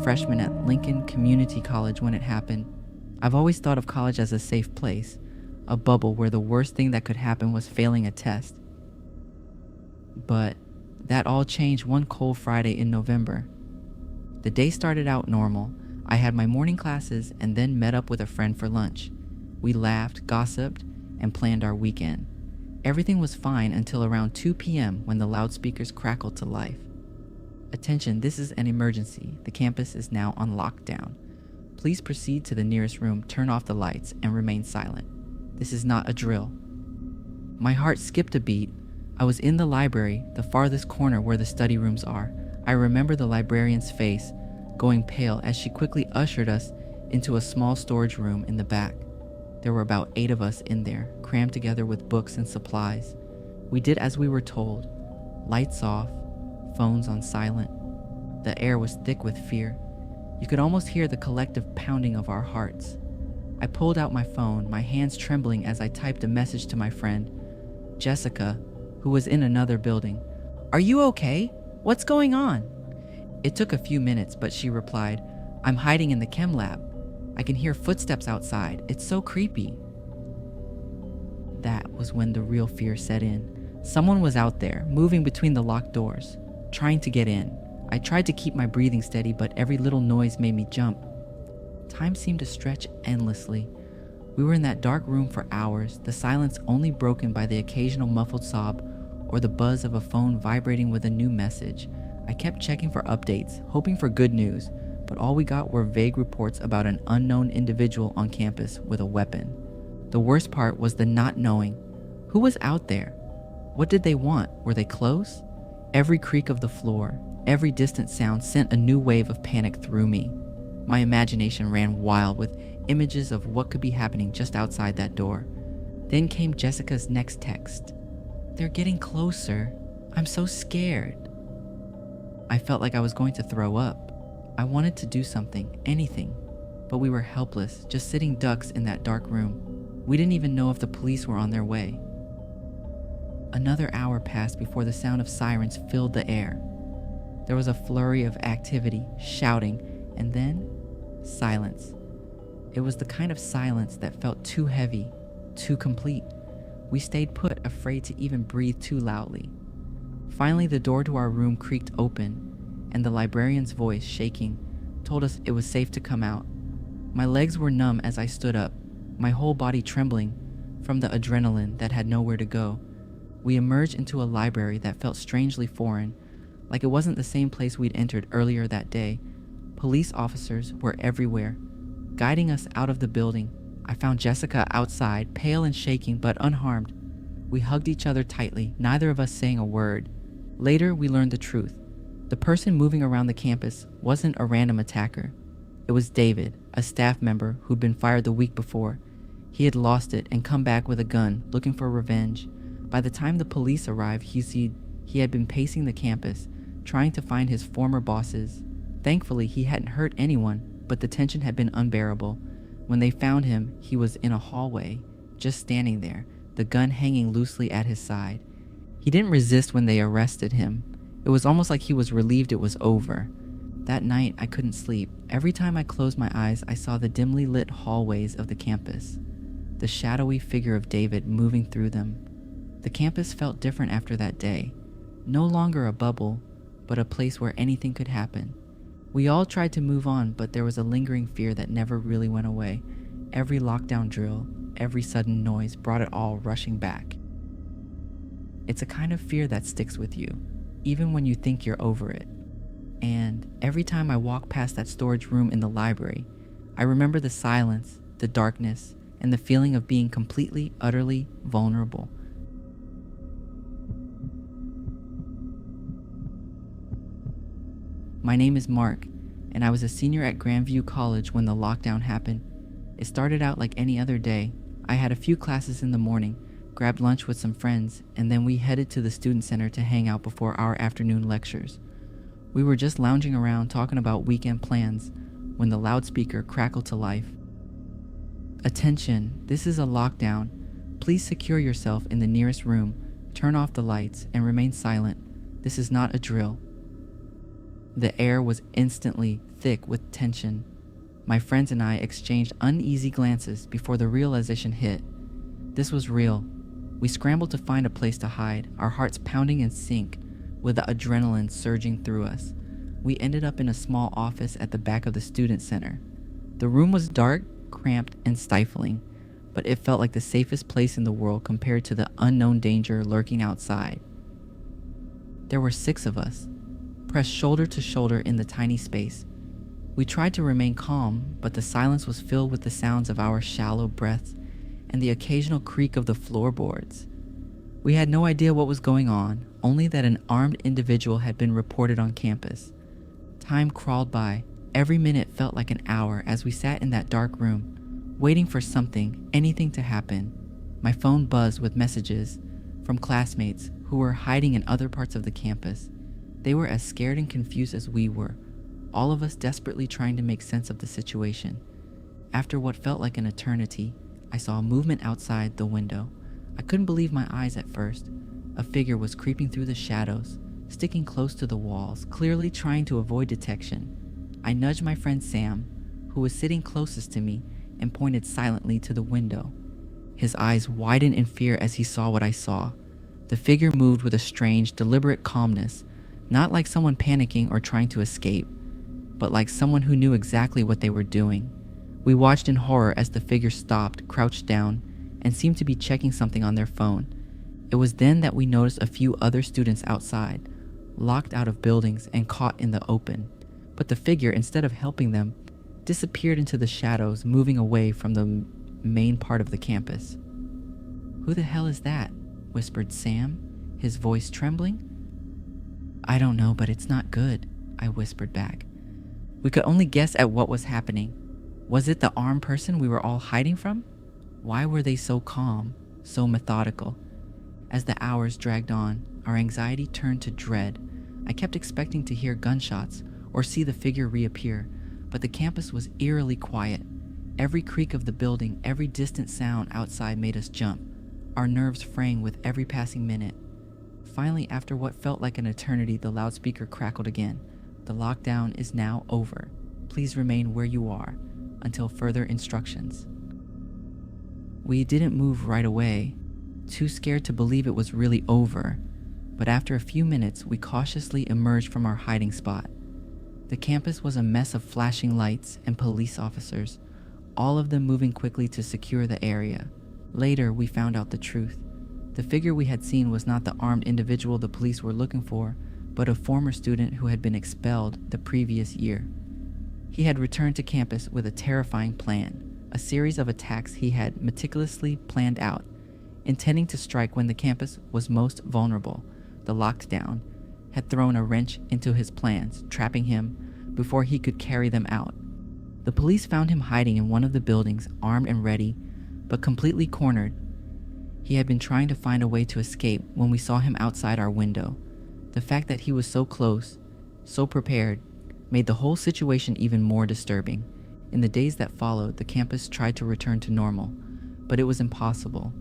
freshman at Lincoln Community College when it happened. I've always thought of college as a safe place, a bubble where the worst thing that could happen was failing a test. But that all changed one cold Friday in November. The day started out normal. I had my morning classes and then met up with a friend for lunch. We laughed, gossiped, and planned our weekend. Everything was fine until around 2 p.m. when the loudspeakers crackled to life. Attention, this is an emergency. The campus is now on lockdown. Please proceed to the nearest room, turn off the lights, and remain silent. This is not a drill. My heart skipped a beat. I was in the library, the farthest corner where the study rooms are. I remember the librarian's face going pale as she quickly ushered us into a small storage room in the back. There were about 8 of us in there, crammed together with books and supplies. We did as we were told. Lights off, phones on silent. The air was thick with fear. You could almost hear the collective pounding of our hearts. I pulled out my phone, my hands trembling as I typed a message to my friend, Jessica, who was in another building. "Are you okay? What's going on?" It took a few minutes, but she replied, "I'm hiding in the chem lab. I can hear footsteps outside. It's so creepy." That was when the real fear set in. Someone was out there, moving between the locked doors, trying to get in. I tried to keep my breathing steady, but every little noise made me jump. Time seemed to stretch endlessly. We were in that dark room for hours, the silence only broken by the occasional muffled sob or the buzz of a phone vibrating with a new message. I kept checking for updates, hoping for good news, but all we got were vague reports about an unknown individual on campus with a weapon. The worst part was the not knowing. Who was out there? What did they want? Were they close? Every creak of the floor, every distant sound sent a new wave of panic through me. My imagination ran wild with images of what could be happening just outside that door. Then came Jessica's next text. "They're getting closer. I'm so scared." I felt like I was going to throw up. I wanted to do something, anything, but we were helpless, just sitting ducks in that dark room. We didn't even know if the police were on their way. Another hour passed before the sound of sirens filled the air. There was a flurry of activity, shouting, and then silence. It was the kind of silence that felt too heavy, too complete. We stayed put, afraid to even breathe too loudly. Finally, the door to our room creaked open, and the librarian's voice, shaking, told us it was safe to come out. My legs were numb as I stood up, my whole body trembling from the adrenaline that had nowhere to go. We emerged into a library that felt strangely foreign, like it wasn't the same place we'd entered earlier that day. Police officers were everywhere, guiding us out of the building. I found Jessica outside, pale and shaking, but unharmed. We hugged each other tightly, neither of us saying a word. Later, we learned the truth. The person moving around the campus wasn't a random attacker. It was David, a staff member who'd been fired the week before. He had lost it and come back with a gun, looking for revenge. By the time the police arrived, he had been pacing the campus, trying to find his former bosses. Thankfully, he hadn't hurt anyone, but the tension had been unbearable. When they found him, he was in a hallway, just standing there, the gun hanging loosely at his side. He didn't resist when they arrested him. It was almost like he was relieved it was over. That night, I couldn't sleep. Every time I closed my eyes, I saw the dimly lit hallways of the campus, the shadowy figure of David moving through them. The campus felt different after that day. No longer a bubble, but a place where anything could happen. We all tried to move on, but there was a lingering fear that never really went away. Every lockdown drill, every sudden noise brought it all rushing back. It's a kind of fear that sticks with you, even when you think you're over it. And every time I walk past that storage room in the library, I remember the silence, the darkness, and the feeling of being completely, utterly vulnerable. My name is Mark, and I was a senior at Grandview College when the lockdown happened. It started out like any other day. I had a few classes in the morning, grabbed lunch with some friends, and then we headed to the student center to hang out before our afternoon lectures. We were just lounging around talking about weekend plans when the loudspeaker crackled to life. "Attention, this is a lockdown. Please secure yourself in the nearest room, turn off the lights, and remain silent. This is not a drill." The air was instantly thick with tension. My friends and I exchanged uneasy glances before the realization hit. This was real. We scrambled to find a place to hide, our hearts pounding in sync with the adrenaline surging through us. We ended up in a small office at the back of the student center. The room was dark, cramped, and stifling, but it felt like the safest place in the world compared to the unknown danger lurking outside. There were 6 of us, pressed shoulder to shoulder in the tiny space. We tried to remain calm, but the silence was filled with the sounds of our shallow breaths and the occasional creak of the floorboards. We had no idea what was going on, only that an armed individual had been reported on campus. Time crawled by. Every minute felt like an hour as we sat in that dark room, waiting for something, anything to happen. My phone buzzed with messages from classmates who were hiding in other parts of the campus. They were as scared and confused as we were, all of us desperately trying to make sense of the situation. After what felt like an eternity, I saw movement outside the window. I couldn't believe my eyes at first. A figure was creeping through the shadows, sticking close to the walls, clearly trying to avoid detection. I nudged my friend Sam, who was sitting closest to me, and pointed silently to the window. His eyes widened in fear as he saw what I saw. The figure moved with a strange, deliberate calmness, not like someone panicking or trying to escape, but like someone who knew exactly what they were doing. We watched in horror as the figure stopped, crouched down, and seemed to be checking something on their phone. It was then that we noticed a few other students outside, locked out of buildings and caught in the open. But the figure, instead of helping them, disappeared into the shadows, moving away from the main part of the campus. "Who the hell is that?" whispered Sam, his voice trembling. "I don't know, but it's not good," I whispered back. We could only guess at what was happening. Was it the armed person we were all hiding from? Why were they so calm, so methodical? As the hours dragged on, our anxiety turned to dread. I kept expecting to hear gunshots or see the figure reappear, but the campus was eerily quiet. Every creak of the building, every distant sound outside made us jump, our nerves fraying with every passing minute. Finally, after what felt like an eternity, the loudspeaker crackled again. "The lockdown is now over. Please remain where you are until further instructions." We didn't move right away, too scared to believe it was really over, but after a few minutes, we cautiously emerged from our hiding spot. The campus was a mess of flashing lights and police officers, all of them moving quickly to secure the area. Later, we found out the truth. The figure we had seen was not the armed individual the police were looking for, but a former student who had been expelled the previous year. He had returned to campus with a terrifying plan, a series of attacks he had meticulously planned out, intending to strike when the campus was most vulnerable. The lockdown had thrown a wrench into his plans, trapping him before he could carry them out. The police found him hiding in one of the buildings, armed and ready, but completely cornered. He had been trying to find a way to escape when we saw him outside our window. The fact that he was so close, so prepared, made the whole situation even more disturbing. In the days that followed, the campus tried to return to normal, but it was impossible.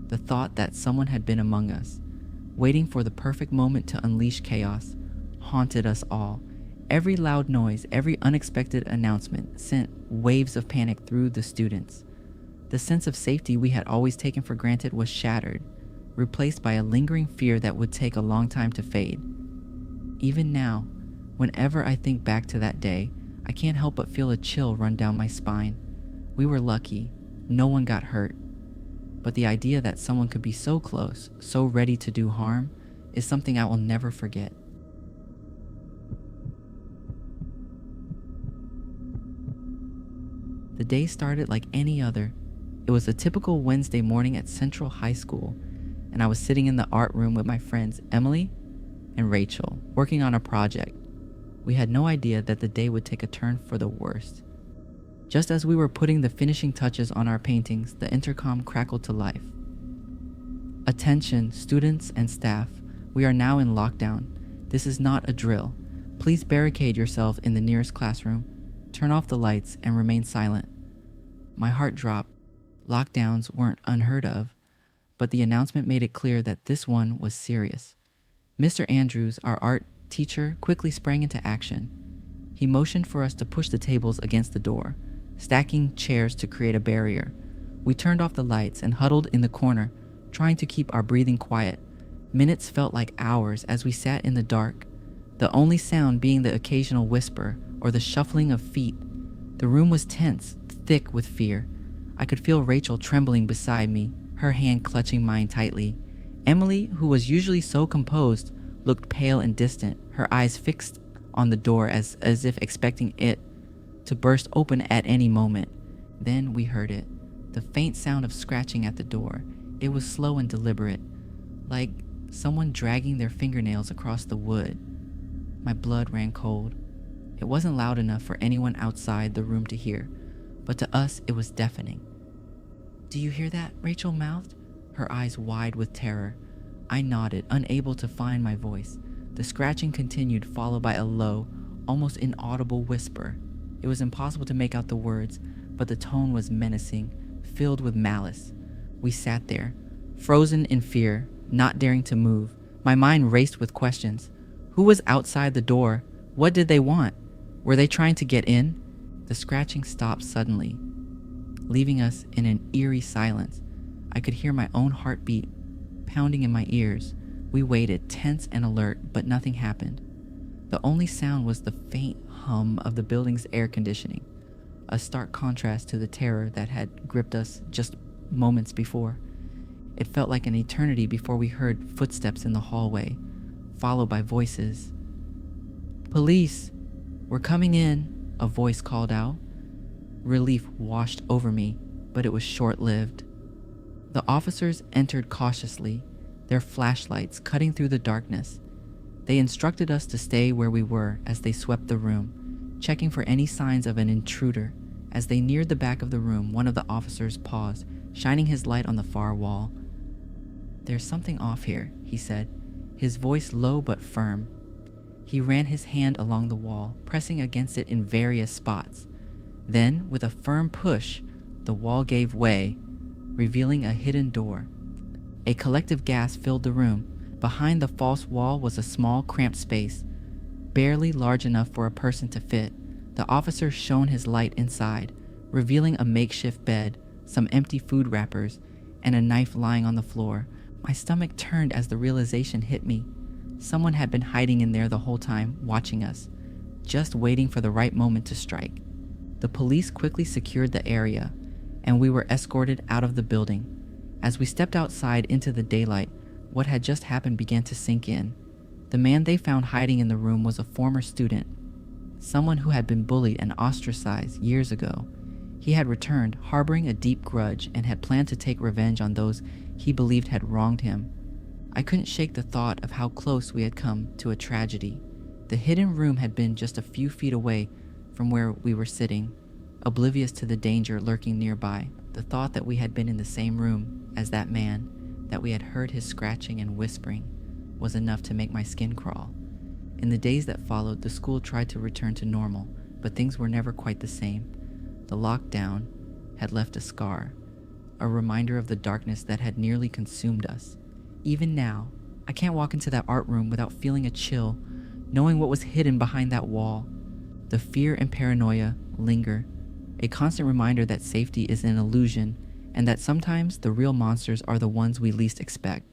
The thought that someone had been among us, waiting for the perfect moment to unleash chaos, haunted us all. Every loud noise, every unexpected announcement sent waves of panic through the students. The sense of safety we had always taken for granted was shattered, replaced by a lingering fear that would take a long time to fade. Even now, whenever I think back to that day, I can't help but feel a chill run down my spine. We were lucky. No one got hurt. But the idea that someone could be so close, so ready to do harm, is something I will never forget. The day started like any other. It was a typical Wednesday morning at Central High School, and I was sitting in the art room with my friends Emily and Rachel, working on a project. We had no idea that the day would take a turn for the worst. Just as we were putting the finishing touches on our paintings, the intercom crackled to life. "Attention, students and staff. We are now in lockdown. This is not a drill. Please barricade yourself in the nearest classroom, turn off the lights, and remain silent." My heart dropped. Lockdowns weren't unheard of, but the announcement made it clear that this one was serious. Mr. Andrews, our art teacher, quickly sprang into action. He motioned for us to push the tables against the door, stacking chairs to create a barrier. We turned off the lights and huddled in the corner, trying to keep our breathing quiet. Minutes felt like hours as we sat in the dark, the only sound being the occasional whisper or the shuffling of feet. The room was tense, thick with fear. I could feel Rachel trembling beside me, her hand clutching mine tightly. Emily, who was usually so composed, looked pale and distant, her eyes fixed on the door as if expecting it to burst open at any moment. Then we heard it, the faint sound of scratching at the door. It was slow and deliberate, like someone dragging their fingernails across the wood. My blood ran cold. It wasn't loud enough for anyone outside the room to hear, but to us it was deafening. "Do you hear that?" Rachel mouthed, her eyes wide with terror. I nodded, unable to find my voice. The scratching continued, followed by a low, almost inaudible whisper. It was impossible to make out the words, but the tone was menacing, filled with malice. We sat there, frozen in fear, not daring to move. My mind raced with questions. Who was outside the door? What did they want? Were they trying to get in? The scratching stopped suddenly, leaving us in an eerie silence. I could hear my own heartbeat pounding in my ears. We waited, tense and alert, but nothing happened. The only sound was the faint hum of the building's air conditioning, a stark contrast to the terror that had gripped us just moments before. It felt like an eternity before we heard footsteps in the hallway, followed by voices. "Police! We're coming in!" a voice called out. Relief washed over me, but it was short-lived. The officers entered cautiously, their flashlights cutting through the darkness. They instructed us to stay where we were as they swept the room, checking for any signs of an intruder. As they neared the back of the room, one of the officers paused, shining his light on the far wall. "There's something off here," he said, his voice low but firm. He ran his hand along the wall, pressing against it in various spots. Then, with a firm push, the wall gave way, revealing a hidden door. A collective gasp filled the room. Behind the false wall was a small, cramped space, barely large enough for a person to fit. The officer shone his light inside, revealing a makeshift bed, some empty food wrappers, and a knife lying on the floor. My stomach turned as the realization hit me. Someone had been hiding in there the whole time, watching us, just waiting for the right moment to strike. The police quickly secured the area, and we were escorted out of the building. As we stepped outside into the daylight, what had just happened began to sink in. The man they found hiding in the room was a former student, someone who had been bullied and ostracized years ago. He had returned, harboring a deep grudge, and had planned to take revenge on those he believed had wronged him. I couldn't shake the thought of how close we had come to a tragedy. The hidden room had been just a few feet away from where we were sitting, oblivious to the danger lurking nearby. The thought that we had been in the same room as that man, that we had heard his scratching and whispering, was enough to make my skin crawl. In the days that followed, the school tried to return to normal, but things were never quite the same. The lockdown had left a scar, a reminder of the darkness that had nearly consumed us. Even now, I can't walk into that art room without feeling a chill, knowing what was hidden behind that wall. The fear and paranoia linger, a constant reminder that safety is an illusion and that sometimes the real monsters are the ones we least expect.